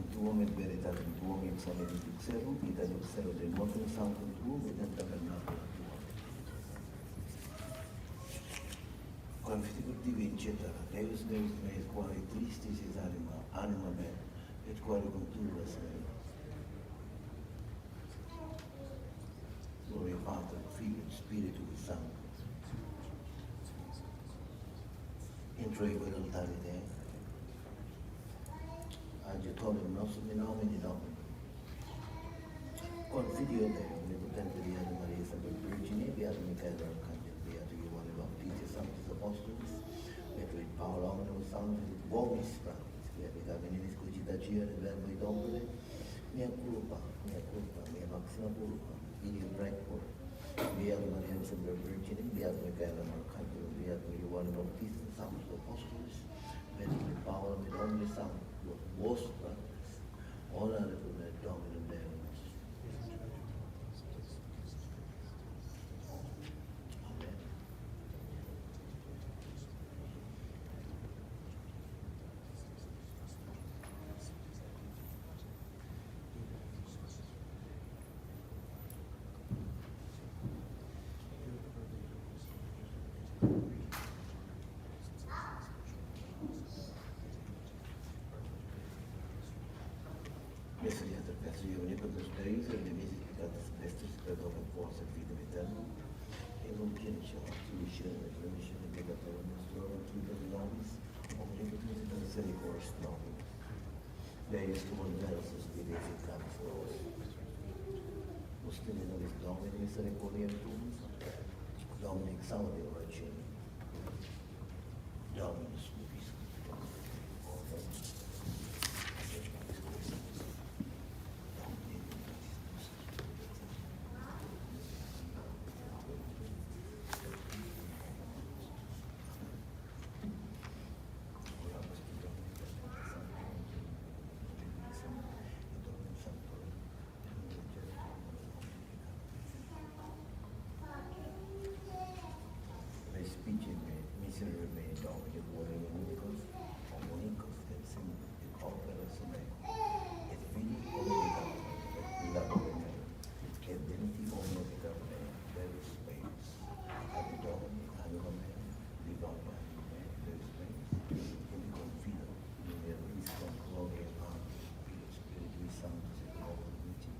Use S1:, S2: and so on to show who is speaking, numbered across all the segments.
S1: in tuum et veritatem tuum in sanum duxerum, ita duxero de mortem sanctum tuum et in tabernaculum tuum. Confidicuti vinceta, Deus meis quae tristis is anima me, et quae conturvas me. Gloria Patri, Filio, Spiritui Sancto. Intro ego in altare Dei, Adjutorium nostrum in nomine Domini. Confidio Dei, omnipotente Beato Maria Sancta Virgine, Beato Michael Arcangelo, Beato Ioanne Baptista, Sanctus Apostolis, Beato Paolo Omnibus Sanctus, et vobis fratres, qui habita veninis cogitatia et verbo et opere, mea culpa, mea maxima culpa, Idio Precor, Beato Maria Sancta Virgine, Beato Michael Arcangelo, Beato Ioanne Baptista, Sanctus Apostolis, Beato Paolo Omnibus Sanctus, vos fratres, orare pro me Dominum Deum. Meseriater Petri Omnipotens Deus, et divisis peccatis vestris, perdonum quos et vitam aeternam, et nunc solution et remission et peccatorum nostrorum, tuibus nobis, omnipotens et misericordias nobis. Deus tuum versus vivificamus nos.Ustine nobis Domini misericordiam tuum, Domini exaudi oracem. Dominus vobiscum. Respicit me, miserere me, Domine, quorum unicus, et sim et operas me, et vidi omnium et labore me, et denti omnium me, Deus meus, ad Domini, anima me, vivam anima me, Deus meus, et confido, in eruiscum gloria Patri, Filio, Spiritui Sanctus, et loco vici,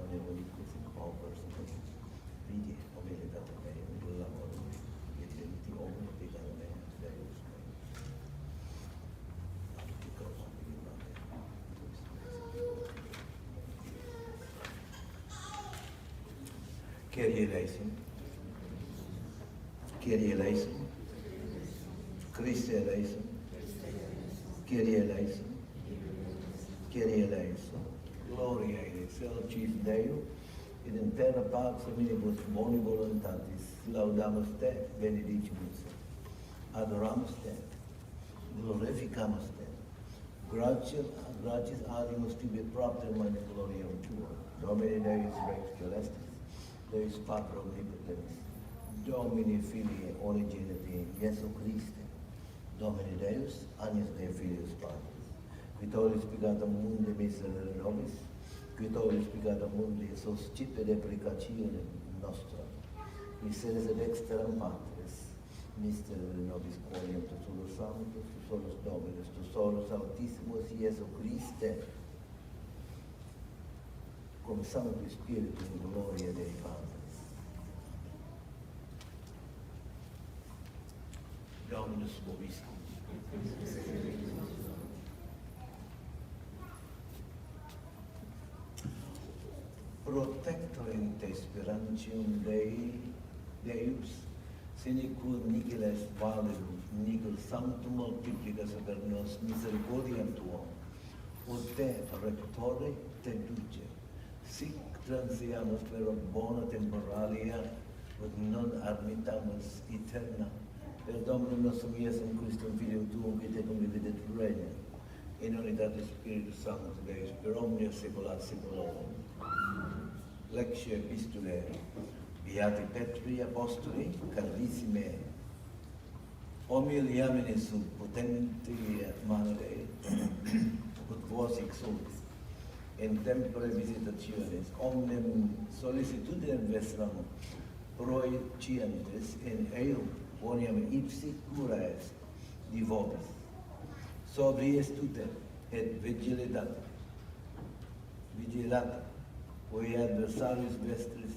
S1: Onicus in paupers vidi omnipotente Dei, labore me, et denti omnium peccata me, Deus meus. Kyrie eleison, Kyrie eleison, Christe eleison, Kyrie eleison, Kyrie eleison. Gloria in excelsis Deo, et in terra pax omnibus boni voluntatis, laudamus te, benedicimus, adoramus te, glorificamus te, gratias adimus tibi propter mane gloriam tua, Domine Deus Rex Celestis, Deus Pater Omnipotens, Domini Filii Unigeniti, Iesu Christe, Domine Deus, Agnus Dei Filius Patris, qui tollis peccatum mundi miserere nobis, qui tollis peccatum mundi suscite deprecatione nostra, miseris et exteram Patris, miserere nobis quoniam tu solus sanctus, tu solus Dominus, tu solus Altissimus Iesu Christe, cum Sanctus Spiritus in gloria Dei Patris. Dominus vobiscum. Protector in te sperantium Deus, sine quod nihil est validum, nihil sanctum multiplicas per nos misericordiam tuam, ut te rectore te duce, sic transiamus per bona temporalia, ut non admittamus eterna, per Dominum nostrum Iesum Christum Filium tuum, qui tecum vivit et regna, in unitate Spiritus Sanctus Deus, per omnia saecula saeculorum. Lectio Epistulae, Beati Petri Apostoli, carissime, omil iamine sub potenti manere, ut vos exult, in tempore visitationes, omnem sollicitudinem vestram proecientes in eum boniam ipsi cura est di vobis. Sobri estute et vigilata, quae adversarius vestris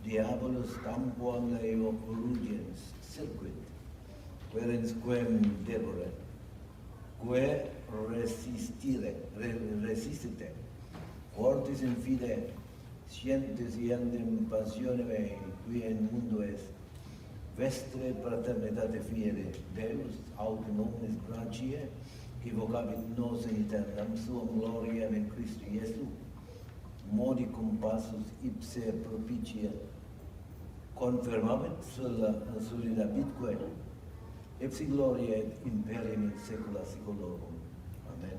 S1: diabolus tamquam leo rugiens circuit, querens quem debore, quae resistite, fortis in fide, scientes iandem passione mei, qui in mundo est, vestre fraternitate fiere, Deus aut in omnis gratiae, qui vocabit nos in aeternam suam gloriam in Christo Iesu, modicum passus ipse propicia, confirmavit solidabitque, ipsi gloria et imperium in saecula saeculorum. Amen.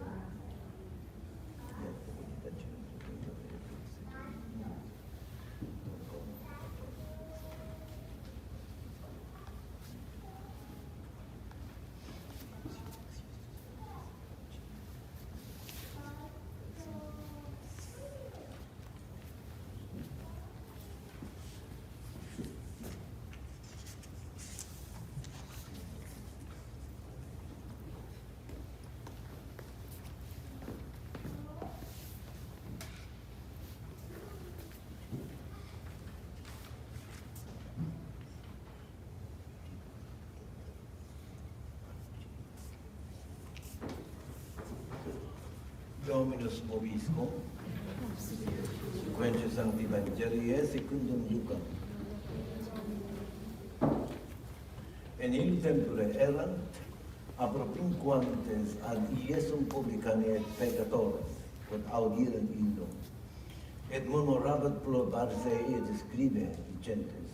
S1: Dominus vobiscum, sequentia Sancti Evangelii secundum Lucam. In illi tempore erant apropinquantes ad Iesum publicani et peccatores, quod audirent illum, et murmurabat pro Pharisei et scribe dicentes,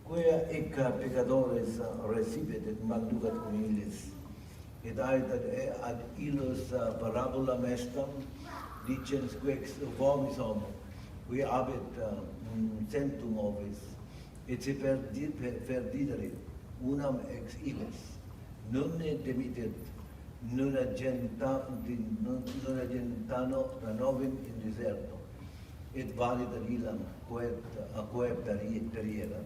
S1: quia ecca peccatores recipit et manducat cum illis, et ad illos parabolam estam, dicens quex vobis homo, qui habet centum ovis, et se perdiderit unam ex illes, nunne demitet nuna gentano novim in deserto, et valida illam quae periera.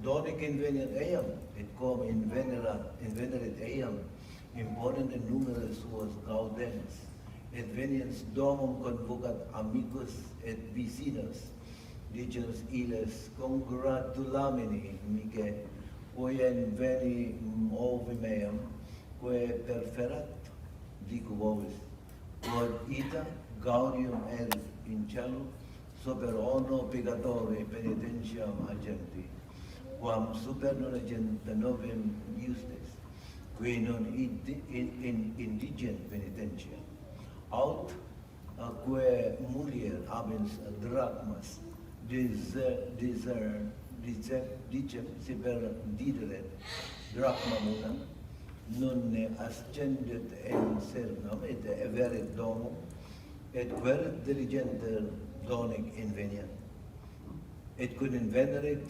S1: Donic invenit eam, et cum inveneret eam, imponent in numere suos gaudens, et veniens domum convocat amicus et vicinos, dicens illes congratulamini mice, quae inveni ovi meam, quae perferat, dico vobis, quod ita gaudium erit in cielo, super ono peccatore penitentiam agenti, quam super non agent novem justes, qui non indigent penitentia, aut quae mulier habens drachmas, dicem, si perdideret drachma unam, non ne ascendet in cernam, et everit domum, et quel diligenter donic inveniat. Et quid invenerit,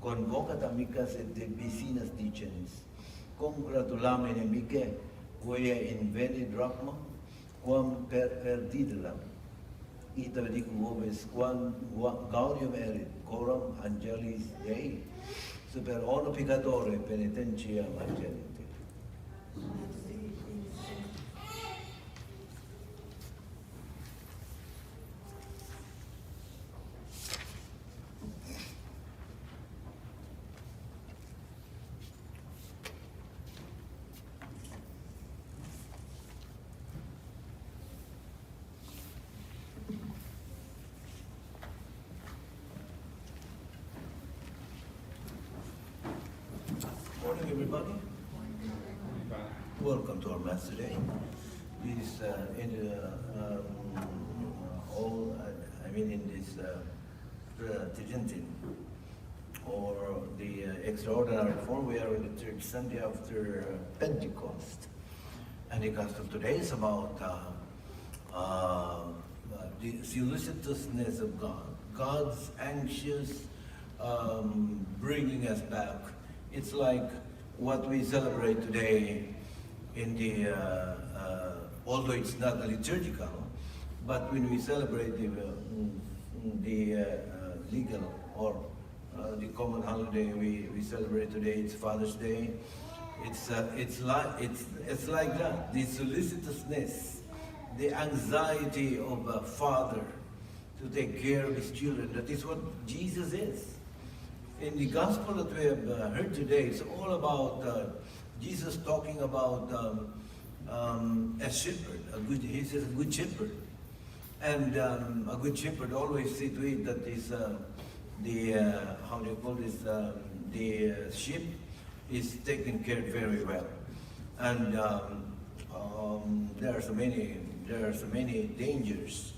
S1: convocat amicas et vicinas dicens, congratulamine mice, quae inveni drachma, quam perdideram. Ita dicu vobis, quam gaudium erit, coram angelis Dei, super ono peccatore penitentiam agenti. Morning, everybody. Welcome to our Mass today. This in this Tridentin, or the extraordinary form, we are in the third Sunday after Pentecost, and the gospel today is about the solicitousness of God, God's anxious bringing us back. It's like what we celebrate today in the, although it's not liturgical, but when we celebrate the legal or the common holiday we celebrate today, it's Father's Day. It's like that. The solicitousness, the anxiety of a father to take care of his children. That is what Jesus is. In the gospel that we have heard today, it's all about Jesus talking about a shepherd. He says a good shepherd. And a good shepherd always see to it that is how do you call this? The sheep is taken care very well. And there are so many dangers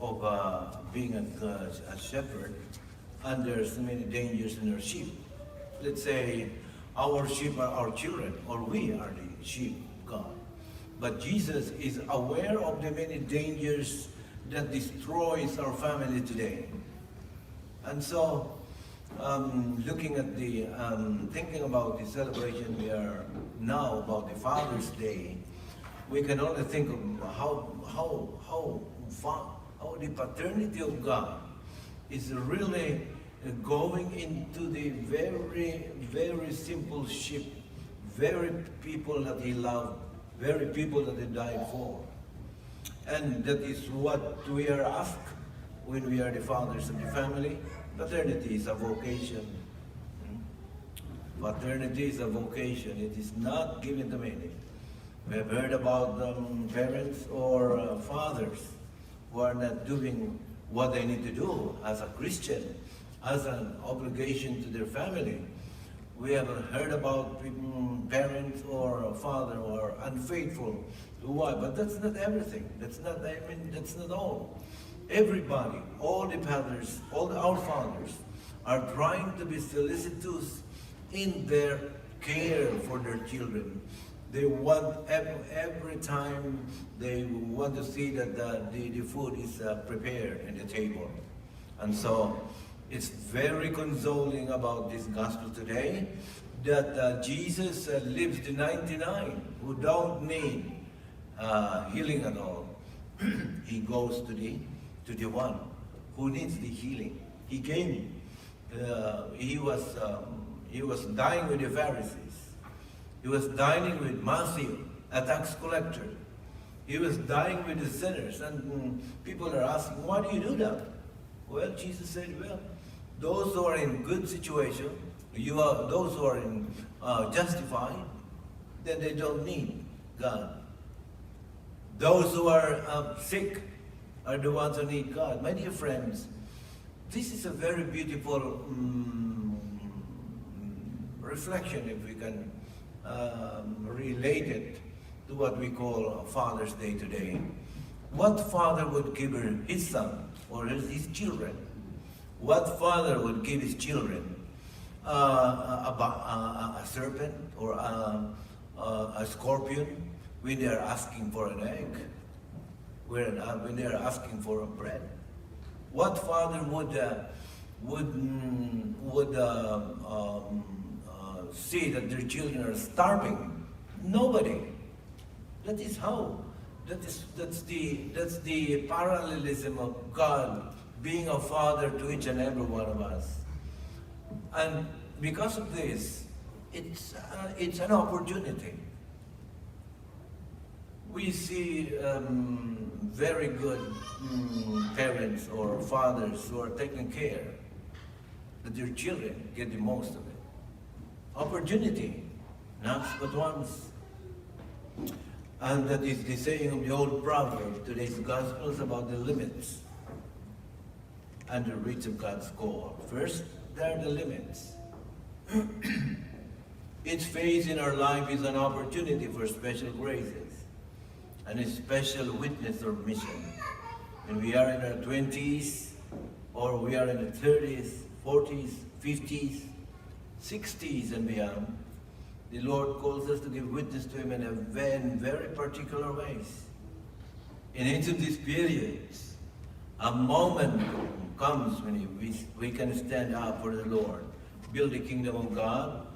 S1: of being a shepherd, and there are so many dangers in our sheep. Let's say our sheep are our children, or we are the sheep of God. But Jesus is aware of the many dangers that destroys our family today. And so, looking at the, thinking about the celebration we are now about the Father's Day, we can only think of how the paternity of God is really going into the very, very simple sheep, very people that He loved, very people that He died for. And that is what we are asked when we are the fathers of the family. Paternity is a vocation. Paternity is a vocation. It is not given to many. We have heard about parents or fathers who are not doing what they need to do as a Christian, as an obligation to their family. We have heard about parents or a father who are unfaithful to wife, but that's not everything. That's not all. Everybody, all the fathers, all our fathers are trying to be solicitous in their care for their children. They want every time they want to see that the food is prepared at the table. And so it's very consoling about this gospel today that Jesus lives the 99 who don't need healing at all. He goes to the one who needs the healing. He came. He was dining with the Pharisees. He was dining with Matthew, a tax collector. He was dining with the sinners. And people are asking, why do you do that? Well, Jesus said, well, those who are in good situation, those who are in justified, then they don't need God. Those who are sick are the ones who need God. My dear friends, this is a very beautiful reflection, if we can relate it to what we call Father's Day today. What father would give his son or his children? What father would give his children a serpent or a scorpion when they are asking for an egg? When they are asking for a bread? What father would see that their children are starving? Nobody. That is how. That's the parallelism of God being a father to each and every one of us. And because of this, it's an opportunity. We see very good parents or fathers who are taking care that their children get the most of it. Opportunity, not but once. And that is the saying of the old proverb. Today's gospel is about the limits and the reach of God's call. First, there are the limits. Each phase in our life is an opportunity for special graces and a special witness or mission. When we are in our 20s, or we are in the 30s, 40s, 50s, 60s and beyond, the Lord calls us to give witness to Him in very particular ways. In each of these periods, a moment comes when we can stand up for the Lord, build the kingdom of God,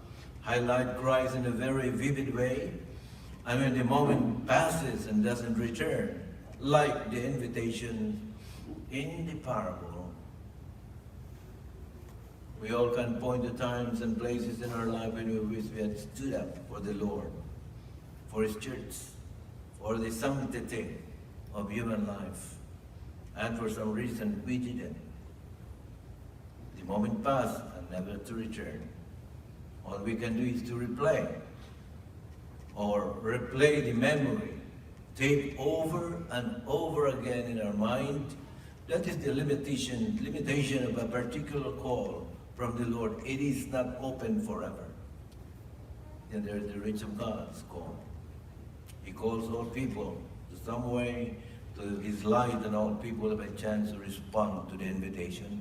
S1: highlight Christ in a very vivid way. And when the moment passes and doesn't return, like the invitation in the parable, we all can point to times and places in our life when we wish we had stood up for the Lord, for His church, for the sanctity of human life. And for some reason, we didn't. The moment passed and never to return. All we can do is to replay the memory, tape over and over again in our mind. That is the limitation of a particular call from the Lord. It is not open forever. And there's the reach of God's call. He calls all people to some way to His light, and all people have a chance to respond to the invitation.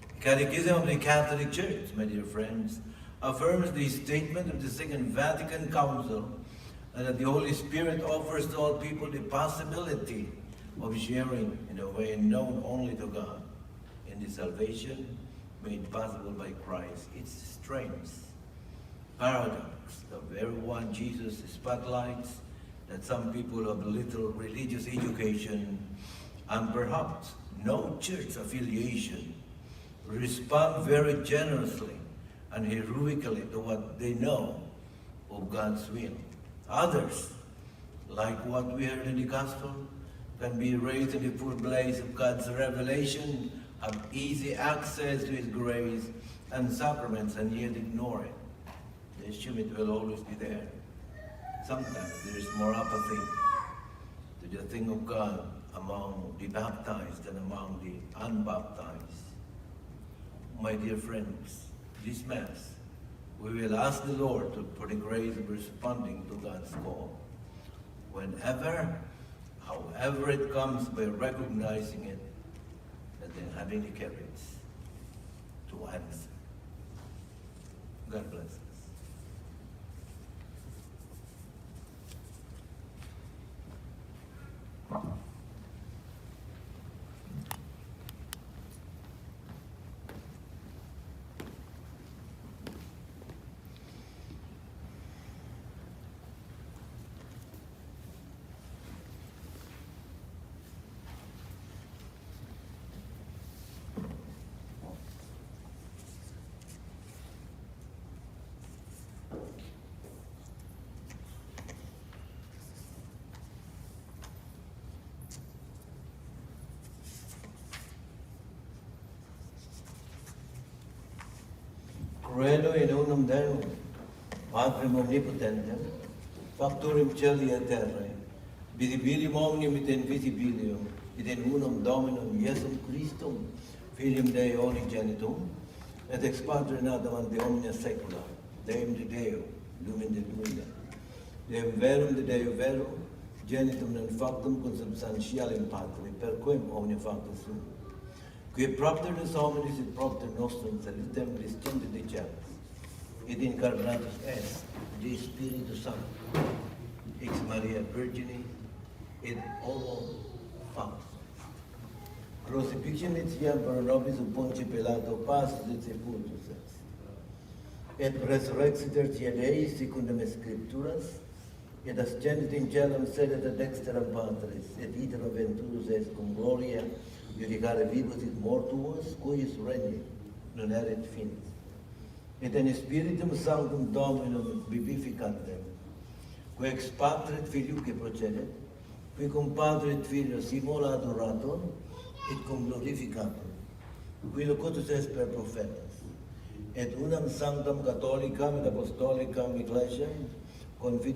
S1: The Catechism of the Catholic Church, my dear friends, affirms the statement of the Second Vatican Council, and that the Holy Spirit offers to all people the possibility of sharing in a way known only to God in the salvation made possible by Christ. It's strange paradox, the very one Jesus spotlights, that some people have little religious education and perhaps no church affiliation respond very generously and heroically to what they know of God's will. Others, like what we heard in the gospel, can be raised in the full blaze of God's revelation, have easy access to His grace and sacraments, and yet ignore it. They assume it will always be there. Sometimes there is more apathy to the thing of God among the baptized than among the unbaptized. My dear friends, this Mass, we will ask the Lord for the grace of responding to God's call. Whenever, however it comes, by recognizing it, and then having the courage to answer. God bless us. Credo in unum Deum, Patrem omnipotentem, factorem celi et terrae, visibilium omnium et invisibilium, et in unum Dominum Iesum Christum, Filium Dei unigenitum, et ex Patre natum ante omnia saecula, Deum de Deo, lumen de lumina, Deum verum de Deo vero, genitum non factum consubstantialem Patri, per quem omnia facta sum. Qui propter nos hominis et propter nostrum salutem rescinde de celis, et incarnatus est de Spiritus Sancto, ex Maria Virgine, et homo factus. Crucifixion etiam per nobis ut Ponti Pilato passus et sepultus est. Et resurrexit Dei secundum Scripturas, et ascendit in caelum sedet ad dexteram Patris, et iter venturus est cum gloria, judicare vivos et mortuos, cuius regni non erit finis. Et in Spiritum Sanctum Dominum vivificantem, qui ex Patre et Filiuque procedet, qui cum Patre et Filio simula adorator, et cum glorificator, qui locutus est per prophetas, et unam sanctam catholicam et apostolicam ecclesiam,